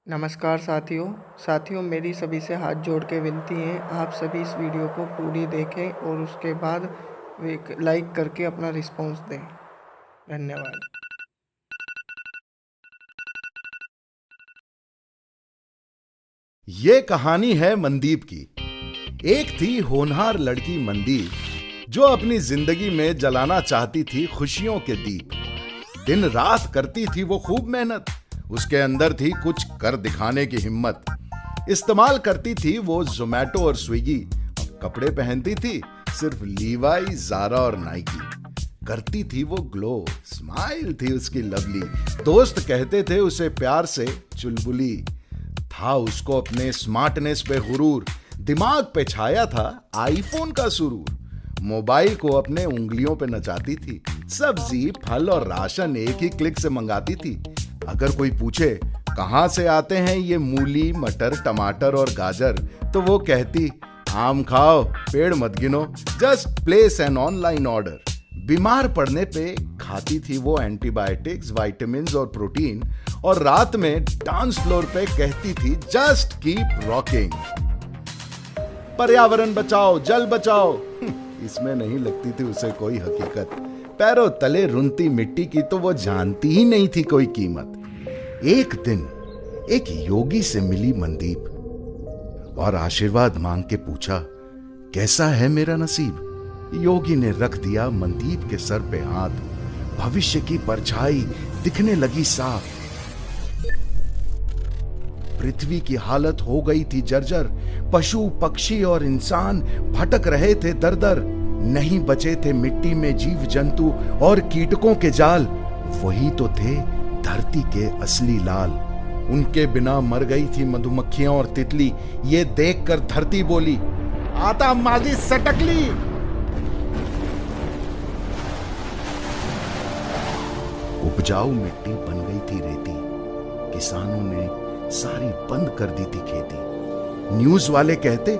नमस्कार साथियों मेरी सभी से हाथ जोड़ के विनती है, आप सभी इस वीडियो को पूरी देखें और उसके बाद एक लाइक करके अपना रिस्पॉन्स दें। धन्यवाद। ये कहानी है मनदीप की। एक थी होनहार लड़की मनदीप, जो अपनी जिंदगी में जलाना चाहती थी खुशियों के दीप। दिन रात करती थी वो खूब मेहनत, उसके अंदर थी कुछ कर दिखाने की हिम्मत। इस्तेमाल करती थी वो जोमैटो और स्विगी, कपड़े पहनती थी सिर्फ लीवाई, ज़ारा और नाइकी। करती थी वो ग्लो, स्माइल थी उसकी लवली। दोस्त कहते थे उसे प्यार से चुलबुली। था उसको अपने स्मार्टनेस पे गुरूर, दिमाग पे छाया था आईफोन का सुरूर। मोबाइल को अपने उंगलियों पे नचाती थी, सब्जी, फल और राशन एक ही क्लिक से मंगाती थी। अगर कोई पूछे कहां से आते हैं ये मूली, मटर, टमाटर और गाजर, तो वो कहती आम खाओ, पेड़ मत गिनो, just place an online order. बीमार पड़ने पे खाती थी वो एंटीबायोटिक्स, विटामिन्स और प्रोटीन, और रात में डांस फ्लोर पे कहती थी जस्ट कीप रॉकिंग। पर्यावरण बचाओ, जल बचाओ, इसमें नहीं लगती थी उसे कोई हकीकत। पैरों तले रुनती मिट्टी की तो वो जानती ही नहीं थी कोई कीमत। एक दिन एक योगी से मिली मनदीप और आशीर्वाद मांग के पूछा, कैसा है मेरा नसीब? योगी ने रख दिया मनदीप के सर पे हाथ। भविष्य की परछाई दिखने लगी साफ। पृथ्वी की हालत हो गई थी जर्जर। पशु, पक्षी और इंसान भटक रहे थे दर दर। नहीं बचे थे मिट्टी में जीव जंतु और कीटकों के जाल। वही तो थे धरती के असली लाल। उनके बिना मर गई थी मधुमक्खियां और तितली। ये देखकर धरती बोली, आता माजी सटकली। उपजाऊ मिट्टी बन गई थी रेती। किसानों ने सारी बंद कर दी थी खेती। न्यूज वाले कहते,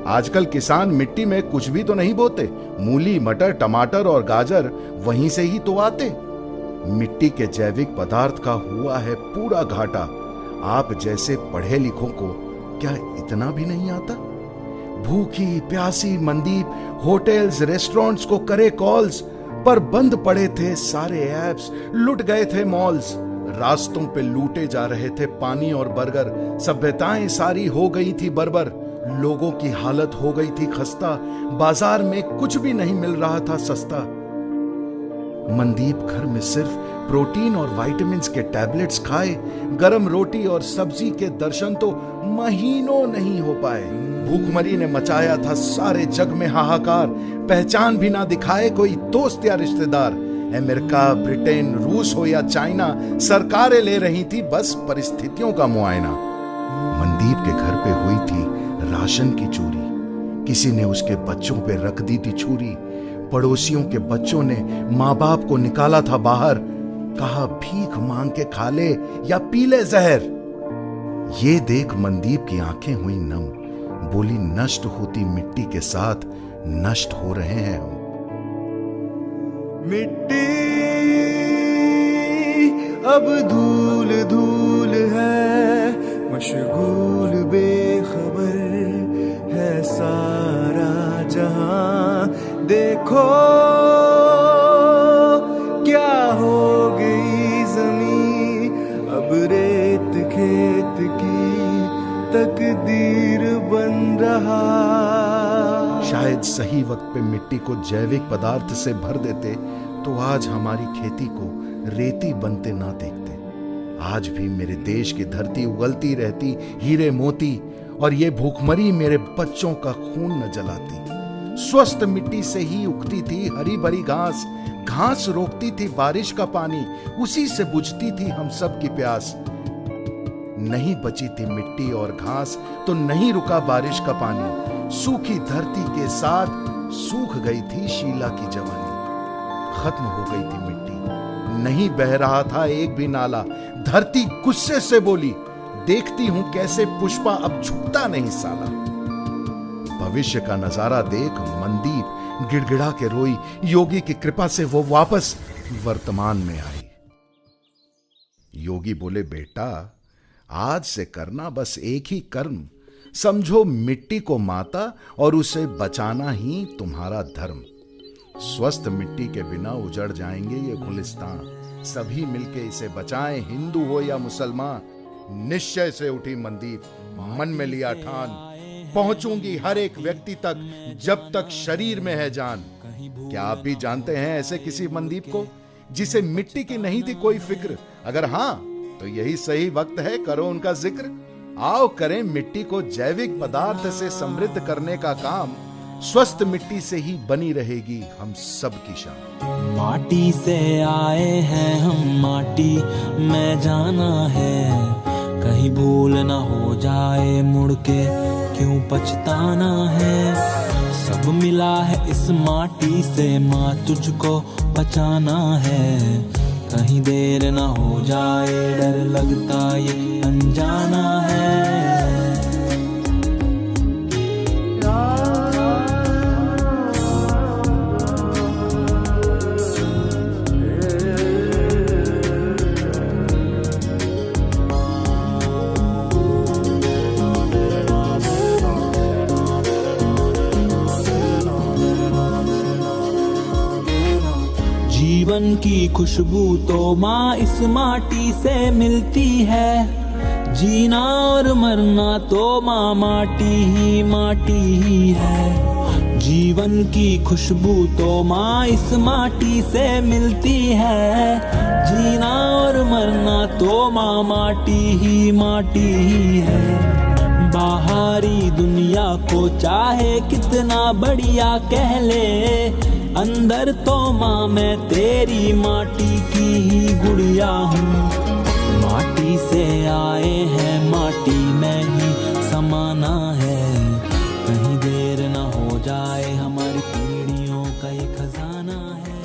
आजकल किसान मिट्टी में कुछ भी तो नहीं बोते, मूली, मटर, टमाटर और गाजर वहीं से ही तो आते। मिट्टी के जैविक पदार्थ का हुआ है पूरा घाटा। आप जैसे पढ़े लिखों को क्या इतना भी नहीं आता? भूखी प्यासी मनदीप होटल्स, रेस्टोरेंट्स को करे कॉल्स, पर बंद पड़े थे सारे ऐप्स, लुट गए थे मॉल्स। रास्तों पे लूटे जा रहे थे पानी और बर्गर। सभ्यताएं सारी हो गई थी बर्बर। लोगों की हालत हो गई थी खस्ता। बाजार में कुछ भी नहीं मिल रहा था सस्ता। मनदीप घर में सिर्फ प्रोटीन और विटामिन्स के टैबलेट्स खाए। गरम रोटी और सब्जी के दर्शन तो महीनों नहीं हो पाए। भूखमरी ने मचाया था सारे जग में हाहाकार। पहचान भी ना दिखाए कोई दोस्त या रिश्तेदार। अमेरिका, ब्रिटेन, रूस हो या चाइना, सरकारें ले रही थी बस परिस्थितियों का मुआयना। मनदीप के घर पे हुई थी राशन की चोरी। किसी ने उसके बच्चों पे रख दी थी छुरी। पड़ोसियों के बच्चों ने माँ बाप को निकाला था बाहर। कहा भीख मांग के खा ले या पी ले जहर। ये देख मनदीप की आंखें हुई नम। बोली, नष्ट होती मिट्टी के साथ नष्ट हो रहे हैं हम। मिट्टी अब धूल धूल है, मशगूल बेखबर है सारा जहां। देखो क्या हो गई जमीन, अब रेत खेत की तकदीर बन रहा। शायद सही वक्त पे मिट्टी को जैविक पदार्थ से भर देते तो आज हमारी खेती को रेती बनते ना देखते। आज भी मेरे देश की धरती उगलती रहती हीरे मोती, और ये भूखमरी मेरे बच्चों का खून न जलाती। स्वस्थ मिट्टी से ही उगती थी हरी भरी घास। घास रोकती थी बारिश का पानी, उसी से बुझती थी हम सब की प्यास। नहीं बची थी मिट्टी और घास तो नहीं रुका बारिश का पानी। सूखी धरती के साथ सूख गई थी शीला की जवानी। खत्म हो गई थी मिट्टी, नहीं बह रहा था एक भी नाला। धरती गुस्से से बोली, देखती हूं कैसे पुष्पा अब झुकता नहीं साला। भविष्य का नजारा देख मनदीप गिड़गिड़ा के रोई। योगी की कृपा से वो वापस वर्तमान में आई। योगी बोले, बेटा आज से करना बस एक ही कर्म, समझो मिट्टी को माता और उसे बचाना ही तुम्हारा धर्म। स्वस्थ मिट्टी के बिना उजड़ जाएंगे ये गुलिस्तान, सभी मिलके इसे बचाएं, हिंदू हो या मुसलमान। निश्चय से उठी मनदीप, मन में लिया ठान, पहुंचूंगी हर एक व्यक्ति तक जब तक शरीर में है जान। क्या आप भी जानते हैं ऐसे किसी मनदीप को जिसे मिट्टी की नहीं थी कोई फिक्र? अगर हां तो यही सही वक्त है, करो उनका जिक्र। आओ करें मिट्टी को जैविक पदार्थ से समृद्ध करने का काम, स्वस्थ मिट्टी से ही बनी रहेगी हम सब की शान। माटी से आए हैं हम, माटी में जाना है, कहीं भूल ना हो जाए, मुड़ के क्यों पछताना है। सब मिला है इस माटी से, माँ तुझको बचाना है, कहीं देर ना हो जाए, डर लगता ये अनजाना है। जीवन की खुशबू तो माँ इस माटी से मिलती है, जीना और मरना तो माँ माटी ही है। जीवन की खुशबू तो माँ इस माटी से मिलती है, जीना और मरना तो माँ माटी ही है। बाहरी दुनिया को चाहे कितना बढ़िया कह ले, अंदर तो माँ मैं तेरी माटी की ही गुड़िया हूँ। माटी से आए हैं, माटी में ही समाना है, कहीं देर ना हो जाए, हमारी पीढ़ियों का ये खजाना है।